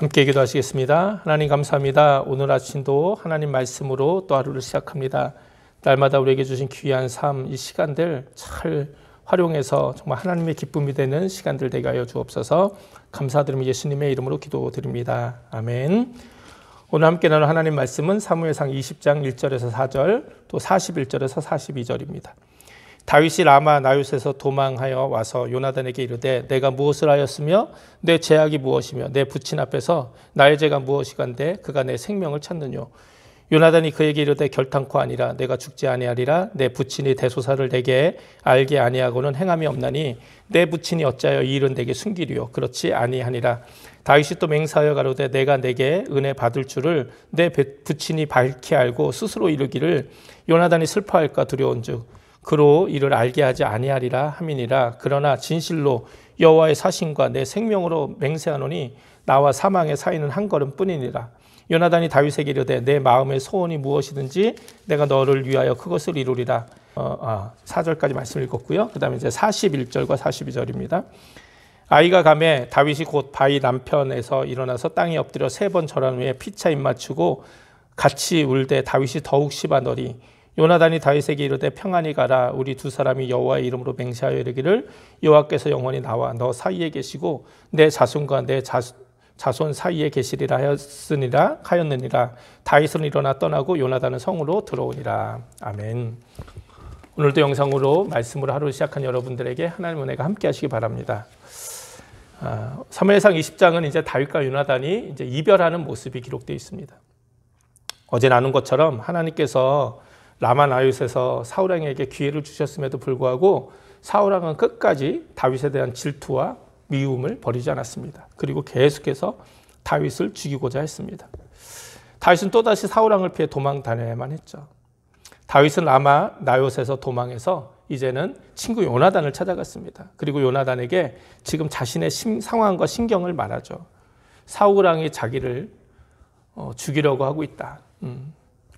함께 기도하시겠습니다. 하나님 감사합니다. 오늘 아침도 하나님 말씀으로 또 하루를 시작합니다. 날마다 우리에게 주신 귀한 삶, 이 시간들 잘 활용해서 정말 하나님의 기쁨이 되는 시간들 되게 하여 주옵소서. 감사드리며 예수님의 이름으로 기도드립니다. 아멘. 오늘 함께 나눌 하나님 말씀은 사무엘상 20장 1절에서 4절 또 41절에서 42절입니다. 다윗이 라마 나요스에서 도망하여 와서 요나단에게 이르되 내가 무엇을 하였으며 내 죄악이 무엇이며 내 부친 앞에서 나의 죄가 무엇이간데 그가 내 생명을 찾느뇨. 요나단이 그에게 이르되 결탄코 아니라 내가 죽지 아니하리라. 내 부친이 대소사를 내게 알게 아니하고는 행함이 없나니 내 부친이 어찌하여 이 일은 내게 숨기리요. 그렇지 아니하니라. 다윗이 또 맹세하여 가로되 내가 내게 은혜 받을 줄을 내 부친이 밝히 알고 스스로 이르기를 요나단이 슬퍼할까 두려운즉 그로 이를 알게 하지 아니하리라 함이니라. 그러나 진실로 여호와의 사신과 내 생명으로 맹세하노니 나와 사망의 사이는 한 걸음뿐이니라. 요나단이 다윗에게 이르되 내 마음의 소원이 무엇이든지 내가 너를 위하여 그것을 이루리라. 4절까지 말씀을 읽었고요. 그 다음에 이제 41절과 42절입니다. 아이가 가매 다윗이 곧 바위 남편에서 일어나서 땅에 엎드려 3번 절한 후에 피차 입맞추고 같이 울되 다윗이 더욱 심하더니 요나단이 다윗에게 이르되 평안히 가라. 우리 두 사람이 여호와의 이름으로 맹세하여 이르기를 여호와께서 영원히 나와 너 사이에 계시고 내 자손과 내 자손 사이에 계시리라 하였느니라. 다윗은 일어나 떠나고 요나단은 성으로 들어오니라. 아멘. 오늘도 영상으로 말씀으로 하루 시작한 여러분들에게 하나님의 은혜가 함께 하시기 바랍니다. 사무엘상 20장은 이제 다윗과 요나단이 이제 이별하는 모습이 기록되어 있습니다. 어제 나눈 것처럼 하나님께서 라마 나요스에서 사울왕에게 기회를 주셨음에도 불구하고 사울왕은 끝까지 다윗에 대한 질투와 미움을 버리지 않았습니다. 그리고 계속해서 다윗을 죽이고자 했습니다. 다윗은 또다시 사울왕을 피해 도망 다녀야만 했죠. 다윗은 라마 나요스에서 도망해서 이제는 친구 요나단을 찾아갔습니다. 그리고 요나단에게 지금 자신의 상황과 심경을 말하죠. 사울왕이 자기를 죽이려고 하고 있다.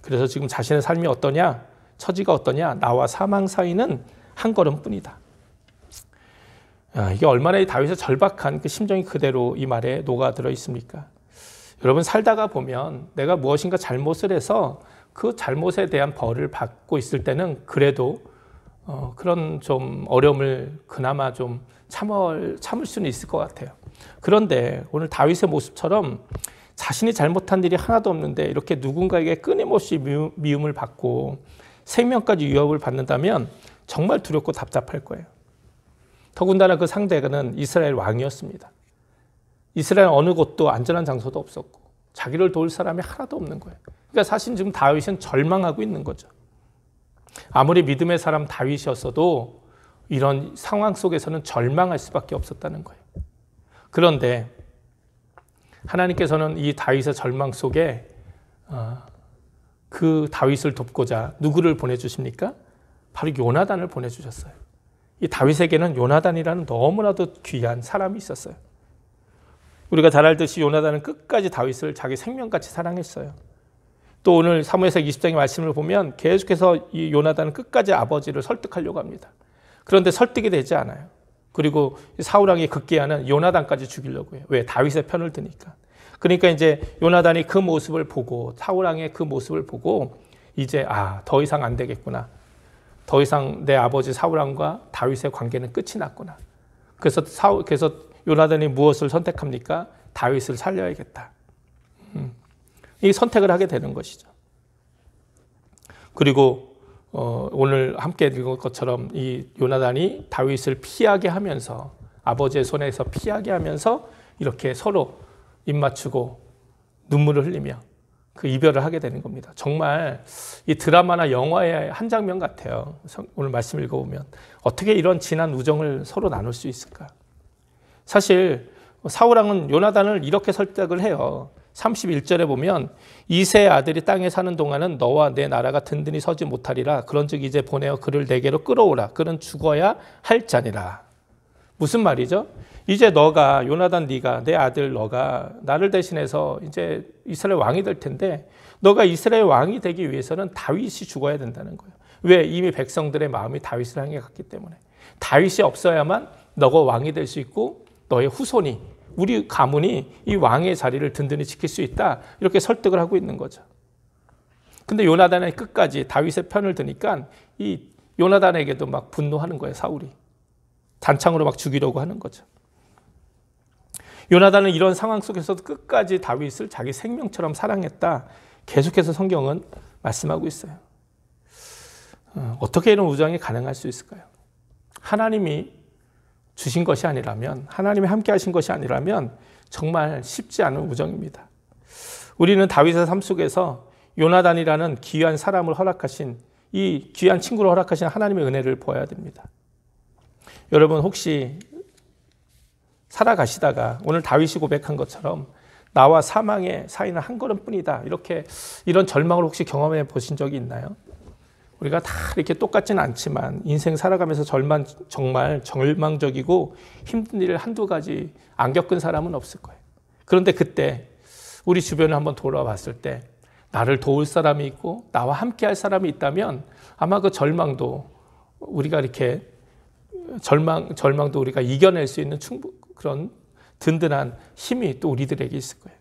그래서 지금 자신의 삶이 어떠냐, 처지가 어떠냐, 나와 사망 사이는 한 걸음뿐이다. 이게 얼마나 이 다윗의 절박한 그 심정이 그대로 이 말에 녹아들어 있습니까? 여러분 살다가 보면 내가 무엇인가 잘못을 해서 그 잘못에 대한 벌을 받고 있을 때는 그래도 그런 좀 어려움을 그나마 좀 참을 수는 있을 것 같아요. 그런데 오늘 다윗의 모습처럼 자신이 잘못한 일이 하나도 없는데 이렇게 누군가에게 끊임없이 미움을 받고 생명까지 위협을 받는다면 정말 두렵고 답답할 거예요. 더군다나 그 상대는 이스라엘 왕이었습니다. 이스라엘 어느 곳도 안전한 장소도 없었고 자기를 도울 사람이 하나도 없는 거예요. 그러니까 사실 지금 다윗은 절망하고 있는 거죠. 아무리 믿음의 사람 다윗이었어도 이런 상황 속에서는 절망할 수밖에 없었다는 거예요. 그런데 하나님께서는 이 다윗의 절망 속에 그 다윗을 돕고자 누구를 보내주십니까? 바로 요나단을 보내주셨어요. 이 다윗에게는 요나단이라는 너무나도 귀한 사람이 있었어요. 우리가 잘 알듯이 요나단은 끝까지 다윗을 자기 생명같이 사랑했어요. 또 오늘 사무엘상 20장의 말씀을 보면 계속해서 이 요나단은 끝까지 아버지를 설득하려고 합니다. 그런데 설득이 되지 않아요. 그리고 사울왕이 극기하는 요나단까지 죽이려고 해요. 왜? 다윗의 편을 드니까. 그러니까 이제 요나단이 그 모습을 보고 사울왕의 그 모습을 보고 이제 더 이상 안 되겠구나. 더 이상 내 아버지 사울왕과 다윗의 관계는 끝이 났구나. 그래서 요나단이 무엇을 선택합니까? 다윗을 살려야겠다. 이 선택을 하게 되는 것이죠. 그리고 오늘 함께 읽은 것처럼 이 요나단이 다윗을 피하게 하면서 아버지의 손에서 피하게 하면서 이렇게 서로 입맞추고 눈물을 흘리며 그 이별을 하게 되는 겁니다. 정말 이 드라마나 영화의 한 장면 같아요. 오늘 말씀 읽어보면 어떻게 이런 진한 우정을 서로 나눌 수 있을까? 사실 사울왕은 요나단을 이렇게 설득을 해요. 31절에 보면 이새의 아들이 땅에 사는 동안은 너와 내 나라가 든든히 서지 못하리라. 그런즉 이제 보내어 그를 내게로 끌어오라. 그는 죽어야 할 자니라. 무슨 말이죠? 이제 너가 요나단 네가 내 아들 너가 나를 대신해서 이제 이스라엘 왕이 될 텐데 너가 이스라엘 왕이 되기 위해서는 다윗이 죽어야 된다는 거예요. 왜? 이미 백성들의 마음이 다윗을 향해 갔기 때문에. 다윗이 없어야만 너가 왕이 될 수 있고 너의 후손이 우리 가문이 이 왕의 자리를 든든히 지킬 수 있다. 이렇게 설득을 하고 있는 거죠. 근데 요나단의 끝까지 다윗의 편을 드니까 이 요나단에게도 막 분노하는 거예요, 사울이. 단창으로 막 죽이려고 하는 거죠. 요나단은 이런 상황 속에서도 끝까지 다윗을 자기 생명처럼 사랑했다. 계속해서 성경은 말씀하고 있어요. 어떻게 이런 우정이 가능할 수 있을까요? 하나님이 주신 것이 아니라면, 하나님이 함께 하신 것이 아니라면 정말 쉽지 않은 우정입니다. 우리는 다윗의 삶 속에서 요나단이라는 귀한 사람을 허락하신, 이 귀한 친구를 허락하신 하나님의 은혜를 보아야 됩니다. 여러분 혹시 살아가시다가 오늘 다윗이 고백한 것처럼 나와 사망의 사이는 한 걸음뿐이다, 이런 절망을 혹시 경험해 보신 적이 있나요? 우리가 다 이렇게 똑같지는 않지만 인생 살아가면서 정말 절망적이고 힘든 일을 한두 가지 안 겪은 사람은 없을 거예요. 그런데 그때 우리 주변을 한번 돌아봤을 때 나를 도울 사람이 있고 나와 함께 할 사람이 있다면 아마 그 절망도 우리가 이렇게 절망도 우리가 이겨낼 수 있는 그런 든든한 힘이 또 우리들에게 있을 거예요.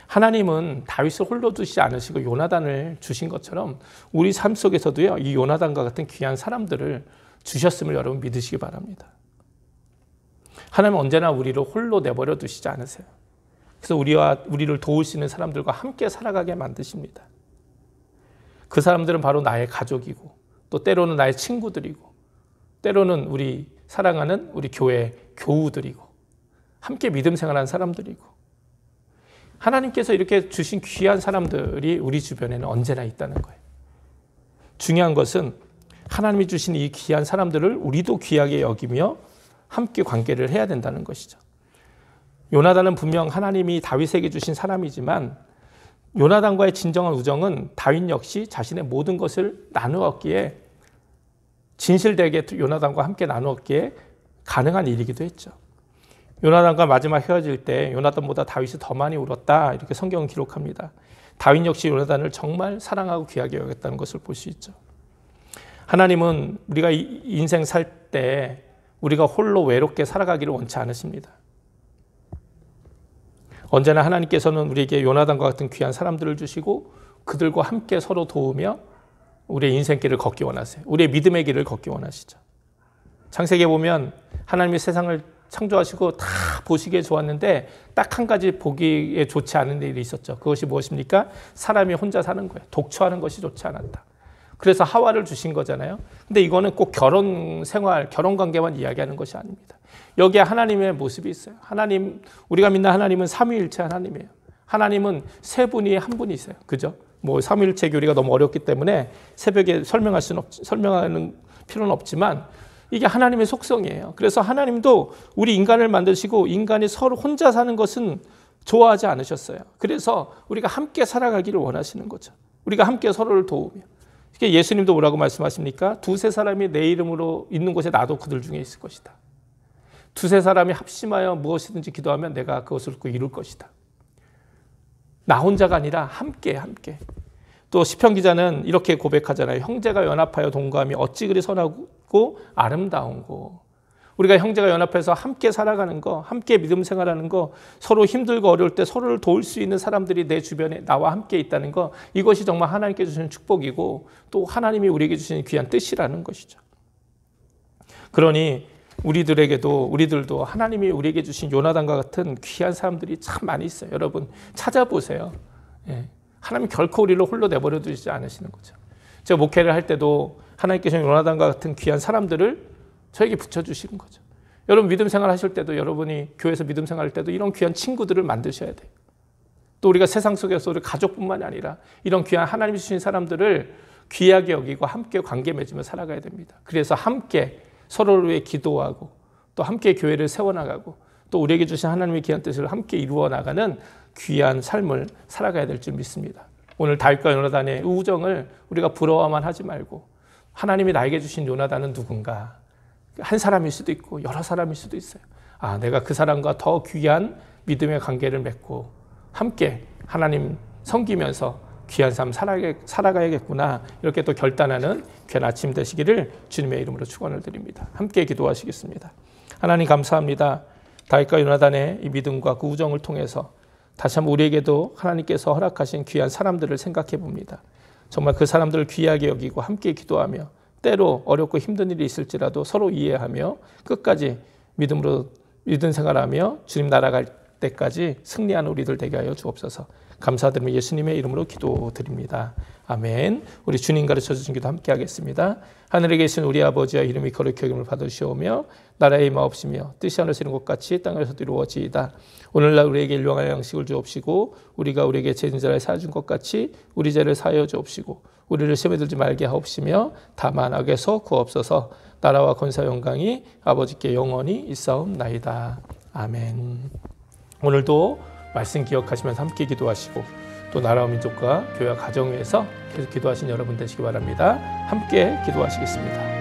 하나님은 다윗을 홀로 두시지 않으시고 요나단을 주신 것처럼 우리 삶 속에서도요, 이 요나단과 같은 귀한 사람들을 주셨음을 여러분 믿으시기 바랍니다. 하나님은 언제나 우리를 홀로 내버려 두시지 않으세요. 그래서 우리를 도울 수 있는 사람들과 함께 살아가게 만드십니다. 그 사람들은 바로 나의 가족이고 또 때로는 나의 친구들이고 때로는 우리 사랑하는 우리 교회 교우들이고 함께 믿음 생활하는 사람들이고 하나님께서 이렇게 주신 귀한 사람들이 우리 주변에는 언제나 있다는 거예요. 중요한 것은 하나님이 주신 이 귀한 사람들을 우리도 귀하게 여기며 함께 관계를 해야 된다는 것이죠. 요나단은 분명 하나님이 다윗에게 주신 사람이지만 요나단과의 진정한 우정은 다윗 역시 자신의 모든 것을 나누었기에 진실되게 요나단과 함께 나누었기에 가능한 일이기도 했죠. 요나단과 마지막 헤어질 때 요나단보다 다윗이 더 많이 울었다, 이렇게 성경은 기록합니다. 다윗 역시 요나단을 정말 사랑하고 귀하게 여겼다는 것을 볼 수 있죠. 하나님은 우리가 인생 살 때 우리가 홀로 외롭게 살아가기를 원치 않으십니다. 언제나 하나님께서는 우리에게 요나단과 같은 귀한 사람들을 주시고 그들과 함께 서로 도우며 우리의 인생길을 걷기 원하세요. 우리의 믿음의 길을 걷기 원하시죠. 창세기에 보면 하나님이 세상을 창조하시고 다 보시기에 좋았는데 딱 한 가지 보기에 좋지 않은 일이 있었죠. 그것이 무엇입니까? 사람이 혼자 사는 거예요. 독처하는 것이 좋지 않았다. 그래서 하와를 주신 거잖아요. 근데 이거는 꼭 결혼 생활, 결혼 관계만 이야기하는 것이 아닙니다. 여기에 하나님의 모습이 있어요. 우리가 믿는 하나님은 삼위일체 하나님이에요. 하나님은 세 분이 한 분이세요. 그죠? 삼위일체 교리가 너무 어렵기 때문에 새벽에 설명하는 필요는 없지만 이게 하나님의 속성이에요. 그래서 하나님도 우리 인간을 만드시고 인간이 서로 혼자 사는 것은 좋아하지 않으셨어요. 그래서 우리가 함께 살아가기를 원하시는 거죠. 우리가 함께 서로를 도우며. 예수님도 뭐라고 말씀하십니까? 두세 사람이 내 이름으로 있는 곳에 나도 그들 중에 있을 것이다. 두세 사람이 합심하여 무엇이든지 기도하면 내가 그것을 이룰 것이다. 나 혼자가 아니라 함께. 또 시편 기자는 이렇게 고백하잖아요. 형제가 연합하여 동거하며 어찌 그리 선하고 아름다운고. 우리가 형제가 연합해서 함께 살아가는 거, 함께 믿음 생활하는 거, 서로 힘들고 어려울 때 서로를 도울 수 있는 사람들이 내 주변에 나와 함께 있다는 거, 이것이 정말 하나님께 주시는 축복이고 또 하나님이 우리에게 주시는 귀한 뜻이라는 것이죠. 그러니 우리들도 하나님이 우리에게 주신 요나단과 같은 귀한 사람들이 참 많이 있어요. 여러분 찾아보세요. 하나님 결코 우리를 홀로 내버려 두시지 않으시는 거죠. 제가 목회를 할 때도 하나님께서 요나단과 같은 귀한 사람들을 저에게 붙여주시는 거죠. 여러분 믿음 생활 하실 때도, 여러분이 교회에서 믿음 생활 할 때도 이런 귀한 친구들을 만드셔야 돼요. 또 우리가 세상 속에서 우리 가족뿐만이 아니라 이런 귀한 하나님이 주신 사람들을 귀하게 여기고 함께 관계 맺으며 살아가야 됩니다. 그래서 함께 서로를 위해 기도하고 또 함께 교회를 세워나가고 또 우리에게 주신 하나님의 귀한 뜻을 함께 이루어 나가는 귀한 삶을 살아가야 될 줄 믿습니다. 오늘 다윗과 요나단의 우정을 우리가 부러워만 하지 말고 하나님이 나에게 주신 요나단은 누군가? 한 사람일 수도 있고 여러 사람일 수도 있어요. 내가 그 사람과 더 귀한 믿음의 관계를 맺고 함께 하나님 섬기면서 귀한 삶 살아가야겠구나, 이렇게 또 결단하는 귀한 아침 되시기를 주님의 이름으로 축원을 드립니다. 함께 기도하시겠습니다. 하나님 감사합니다. 다윗과 요나단의 이 믿음과 그 우정을 통해서 다시 한번 우리에게도 하나님께서 허락하신 귀한 사람들을 생각해 봅니다. 정말 그 사람들을 귀하게 여기고 함께 기도하며 때로 어렵고 힘든 일이 있을지라도 서로 이해하며 끝까지 믿음으로 믿음 생활하며 주님 나라갈 때까지 승리하는 우리들 되게 하여 주옵소서. 감사드리며 예수님의 이름으로 기도드립니다. 아멘. 우리 주님 가르쳐 주신 기도 함께 하겠습니다. 하늘에 계신 우리 아버지여 이름이 거룩히 여김을 받으시오며 나라의 임하옵시며 뜻이 하늘에서 이룬 것 같이 땅에서도 이루어지이다. 오늘날 우리에게 일용할 양식을 주옵시고 우리가 우리에게 죄진 자를 사해준 것 같이 우리 죄를 사하여 주옵시고 우리를 시험에 들지 말게 하옵시며 다만 악에서 구하옵소서. 나라와 권세 영광이 아버지께 영원히 있사옵나이다. 아멘. 오늘도 말씀 기억하시면서 함께 기도하시고 또 나라와 민족과 교회와 가정 위해서 계속 기도하신 여러분 되시기 바랍니다. 함께 기도하시겠습니다.